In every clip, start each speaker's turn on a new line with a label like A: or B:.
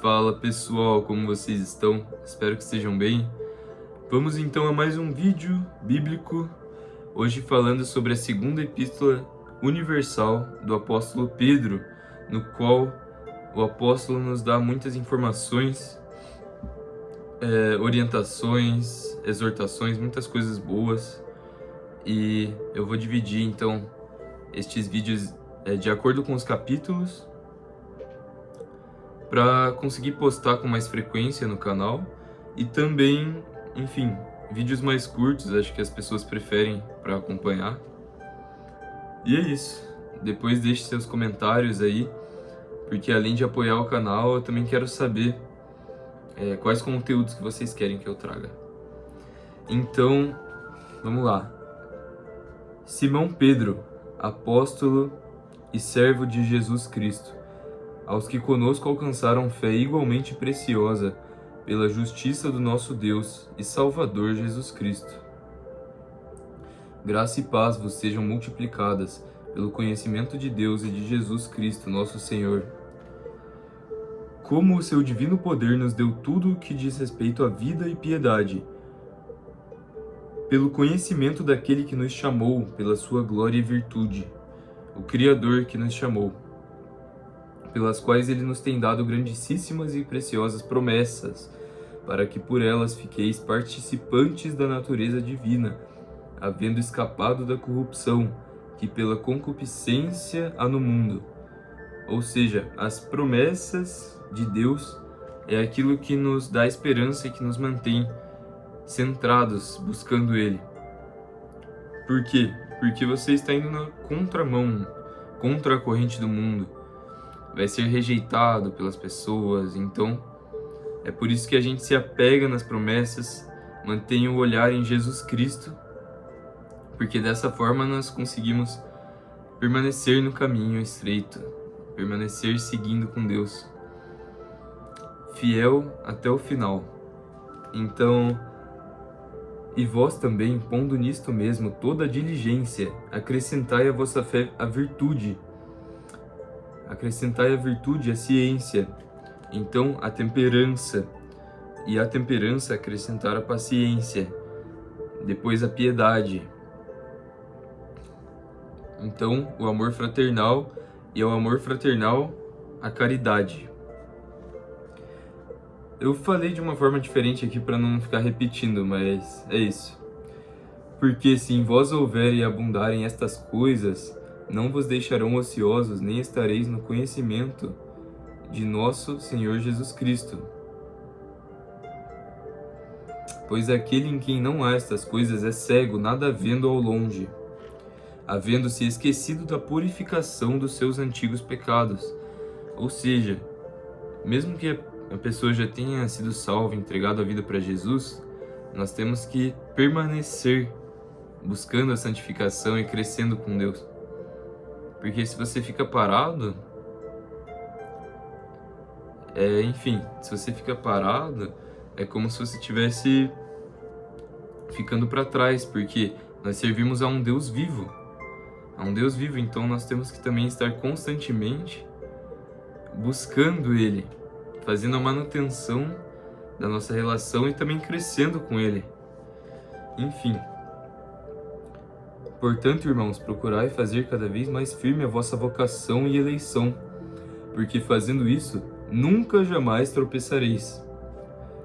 A: Fala pessoal, como vocês estão? Espero que estejam bem. Vamos então a mais um vídeo bíblico, hoje falando sobre a segunda epístola universal do apóstolo Pedro, no qual o apóstolo nos dá muitas informações, orientações, exortações, muitas coisas boas. E eu vou dividir então estes vídeos de acordo com os capítulos, para conseguir postar com mais frequência no canal e também, enfim, vídeos mais curtos, acho que as pessoas preferem para acompanhar. E é isso. Depois deixe seus comentários aí, porque além de apoiar o canal, eu também quero saber quais conteúdos que vocês querem que eu traga. Então, vamos lá. Simão Pedro, apóstolo e servo de Jesus Cristo, aos que conosco alcançaram fé igualmente preciosa pela justiça do nosso Deus e Salvador Jesus Cristo. Graça e paz vos sejam multiplicadas pelo conhecimento de Deus e de Jesus Cristo, nosso Senhor. Como o seu divino poder nos deu tudo o que diz respeito à vida e piedade, pelo conhecimento daquele que nos chamou pela sua glória e virtude, o Criador que nos chamou, pelas quais ele nos tem dado grandíssimas e preciosas promessas, para que por elas fiqueis participantes da natureza divina, havendo escapado da corrupção que pela concupiscência há no mundo. Ou seja, as promessas de Deus é aquilo que nos dá esperança e que nos mantém centrados, buscando Ele. Por quê? Porque você está indo na contramão, contra a corrente do mundo. Vai ser rejeitado pelas pessoas, então é por isso que a gente se apega nas promessas, mantém o olhar em Jesus Cristo, porque dessa forma nós conseguimos permanecer no caminho estreito, permanecer seguindo com Deus, fiel até o final. Então, e vós também, pondo nisto mesmo toda a diligência, acrescentai à vossa fé a virtude, acrescentai a virtude a ciência, então a temperança, e a temperança acrescentar a paciência, depois a piedade, então o amor fraternal, e ao amor fraternal a caridade. Eu falei de uma forma diferente aqui para não ficar repetindo, mas é isso. Porque se em vós houver e abundarem estas coisas, não vos deixarão ociosos, nem estareis no conhecimento de nosso Senhor Jesus Cristo. Pois aquele em quem não há estas coisas é cego, nada vendo ao longe, havendo-se esquecido da purificação dos seus antigos pecados. Ou seja, mesmo que a pessoa já tenha sido salva, entregado a vida para Jesus, nós temos que permanecer buscando a santificação e crescendo com Deus. Porque se você fica parado, se você fica parado, é como se você estivesse ficando para trás, porque nós servimos a um Deus vivo. Então nós temos que também estar constantemente buscando Ele, fazendo a manutenção da nossa relação e também crescendo com Ele. Enfim. Portanto, irmãos, procurai fazer cada vez mais firme a vossa vocação e eleição, porque fazendo isso, nunca jamais tropeçareis,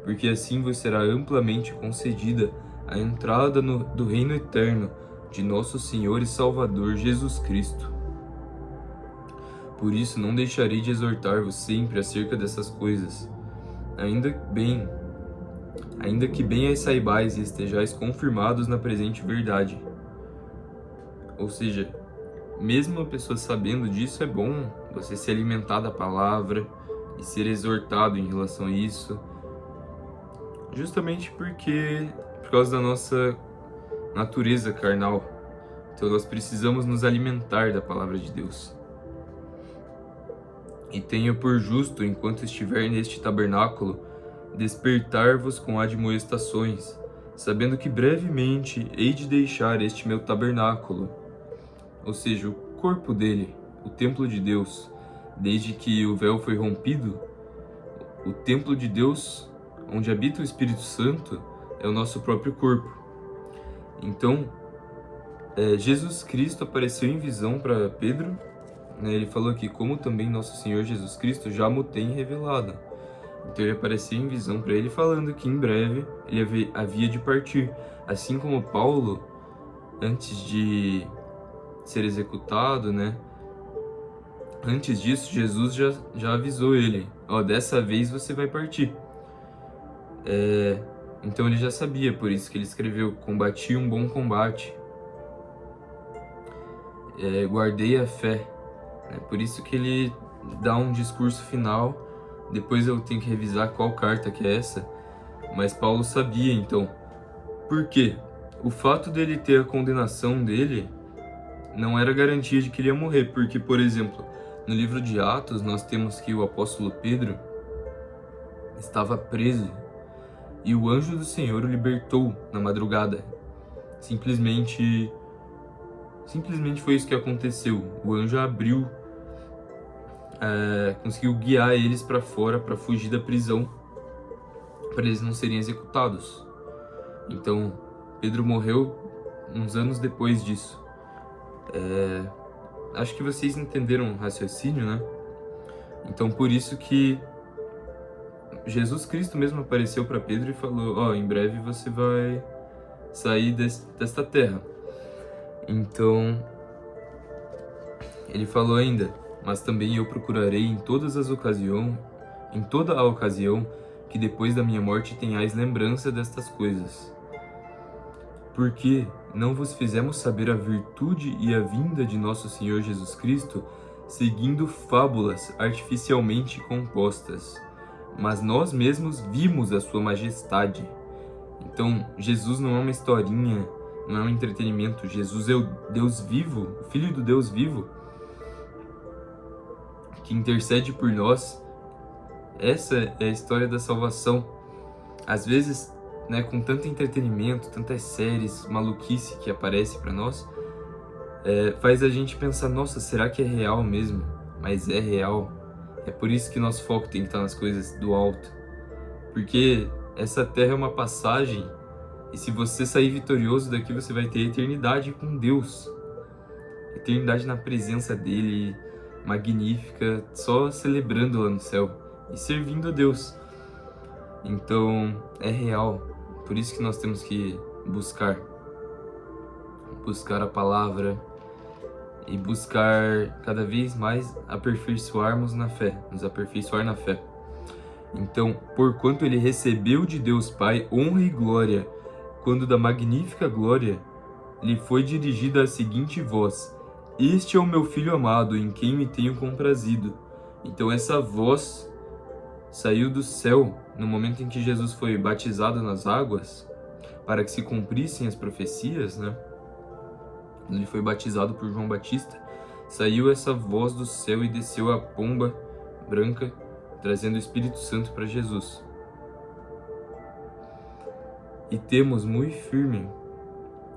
A: porque assim vos será amplamente concedida a entrada do reino eterno de nosso Senhor e Salvador Jesus Cristo. Por isso não deixarei de exortar-vos sempre acerca dessas coisas, ainda que bem as saibais e estejais confirmados na presente verdade. Ou seja, mesmo a pessoa sabendo disso, é bom você se alimentar da palavra e ser exortado em relação a isso, justamente por causa da nossa natureza carnal. Então nós precisamos nos alimentar da palavra de Deus. E tenho por justo, enquanto estiver neste tabernáculo, despertar-vos com admoestações, sabendo que brevemente hei de deixar este meu tabernáculo, ou seja, o corpo dele, o templo de Deus, desde que o véu foi rompido, o templo de Deus, onde habita o Espírito Santo, é o nosso próprio corpo. Então, Jesus Cristo apareceu em visão para Pedro, né? Ele falou aqui, como também nosso Senhor Jesus Cristo já mo tem revelado. Então ele apareceu em visão para ele, falando que em breve ele havia de partir. Assim como Paulo, antes de ser executado, né? Antes disso, Jesus já avisou ele, dessa vez você vai partir. Então ele já sabia, por isso que ele escreveu, combati um bom combate, guardei a fé. Por isso que ele dá um discurso final. Depois eu tenho que revisar qual carta que é essa, mas Paulo sabia, então. Por quê? O fato dele ter a condenação dele não era garantia de que ele ia morrer, porque, por exemplo, no livro de Atos nós temos que o apóstolo Pedro estava preso e o anjo do Senhor o libertou na madrugada. Simplesmente foi isso que aconteceu. O anjo abriu, conseguiu guiar eles para fora para fugir da prisão, para eles não serem executados. Então, Pedro morreu uns anos depois disso. Acho que vocês entenderam o raciocínio, né? Então, por isso que Jesus Cristo mesmo apareceu para Pedro e falou, em breve você vai sair desta terra. Então, ele falou ainda, mas também eu procurarei em toda a ocasião, que depois da minha morte tenhais lembrança destas coisas. Porque não vos fizemos saber a virtude e a vinda de nosso Senhor Jesus Cristo, seguindo fábulas artificialmente compostas, mas nós mesmos vimos a sua majestade. Então, Jesus não é uma historinha, não é um entretenimento. Jesus é o Deus vivo, o Filho do Deus vivo, que intercede por nós. Essa é a história da salvação. Às vezes, com tanto entretenimento, tantas séries, maluquice que aparece para nós, faz a gente pensar, nossa, será que é real mesmo? Mas é real. É por isso que nosso foco tem que estar nas coisas do alto. Porque essa terra é uma passagem, e se você sair vitorioso daqui, você vai ter eternidade com Deus. Eternidade na presença dele, magnífica, só celebrando lá no céu e servindo a Deus. Então, é real. Por isso que nós temos que buscar a palavra e buscar cada vez mais aperfeiçoarmos na fé, nos aperfeiçoar na fé. Então, porquanto ele recebeu de Deus Pai honra e glória, quando da magnífica glória lhe foi dirigida a seguinte voz: este é o meu Filho amado, em quem me tenho comprazido. Então essa voz saiu do céu no momento em que Jesus foi batizado nas águas, para que se cumprissem as profecias, né? Ele foi batizado por João Batista, saiu essa voz do céu e desceu a pomba branca, trazendo o Espírito Santo para Jesus. E temos muito firme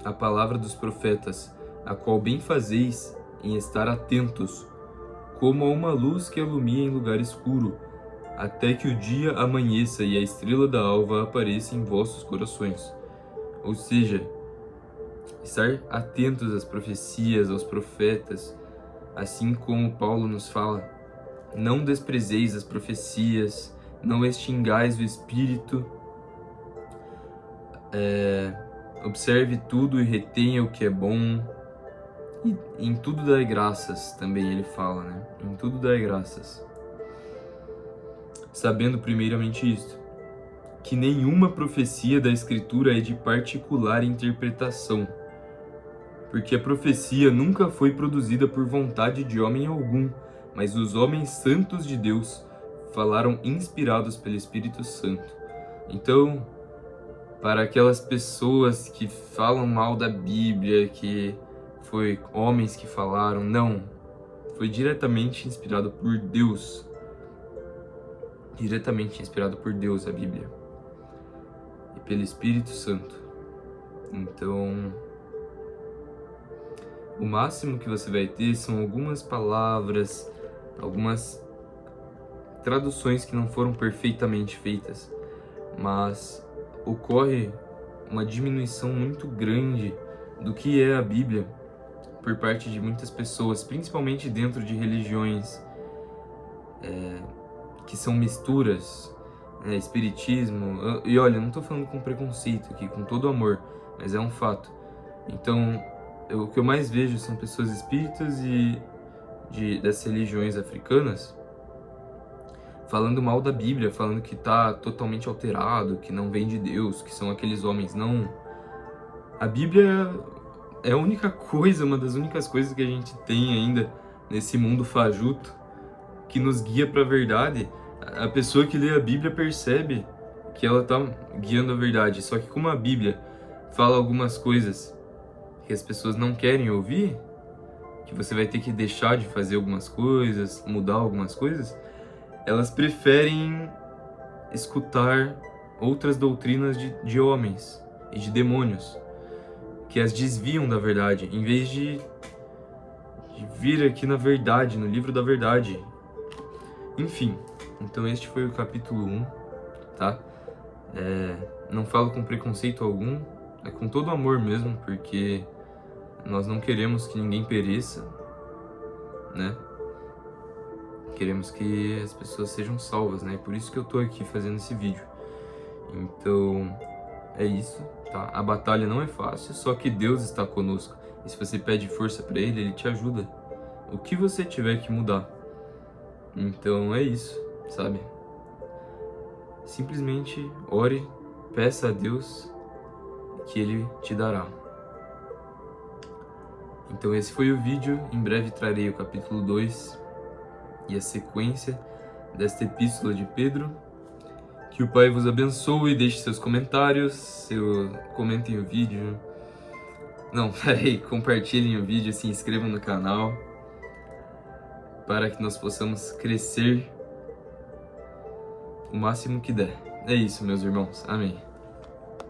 A: a palavra dos profetas, a qual bem fazeis em estar atentos, como a uma luz que alumia em lugar escuro, até que o dia amanheça e a estrela da alva apareça em vossos corações. Ou seja, estar atentos às profecias, aos profetas, assim como Paulo nos fala, não desprezeis as profecias, não extingais o Espírito, observe tudo e retenha o que é bom, e em tudo dai graças, também ele fala, né? Em tudo dai graças. Sabendo primeiramente isto, que nenhuma profecia da Escritura é de particular interpretação, porque a profecia nunca foi produzida por vontade de homem algum, mas os homens santos de Deus falaram inspirados pelo Espírito Santo. Então, para aquelas pessoas que falam mal da Bíblia, que foi homens que falaram, não, foi diretamente inspirado por Deus. Diretamente inspirado por Deus a Bíblia. E pelo Espírito Santo. Então, o máximo que você vai ter são algumas palavras, algumas traduções que não foram perfeitamente feitas, mas ocorre uma diminuição muito grande do que é a Bíblia por parte de muitas pessoas, principalmente dentro de religiões que são misturas, espiritismo. E olha, eu não estou falando com preconceito aqui, com todo amor, mas é um fato. Então, o que eu mais vejo são pessoas espíritas e dessas religiões africanas falando mal da Bíblia, falando que está totalmente alterado, que não vem de Deus, que são aqueles homens. Não. A Bíblia é a única coisa, uma das únicas coisas que a gente tem ainda nesse mundo fajuto, que nos guia para a verdade. A pessoa que lê a Bíblia percebe que ela está guiando a verdade. Só que como a Bíblia fala algumas coisas que as pessoas não querem ouvir, que você vai ter que deixar de fazer algumas coisas, mudar algumas coisas, elas preferem escutar outras doutrinas de homens e de demônios, que as desviam da verdade, em vez de vir aqui na verdade, no livro da verdade. Enfim, então este foi o capítulo 1, tá? Não falo com preconceito algum, é com todo amor mesmo, porque nós não queremos que ninguém pereça, né? Queremos que as pessoas sejam salvas, né? Por isso que eu tô aqui fazendo esse vídeo. Então, é isso, tá? A batalha não é fácil, só que Deus está conosco. E se você pede força para Ele, Ele te ajuda. O que você tiver que mudar. Então, é isso, sabe? Simplesmente ore, peça a Deus que Ele te dará. Então esse foi o vídeo, em breve trarei o capítulo 2 e a sequência desta epístola de Pedro. Que o Pai vos abençoe, deixe seus comentários, comentem o vídeo. Não, peraí, compartilhem o vídeo, se inscrevam no canal, para que nós possamos crescer o máximo que der. É isso, meus irmãos. Amém.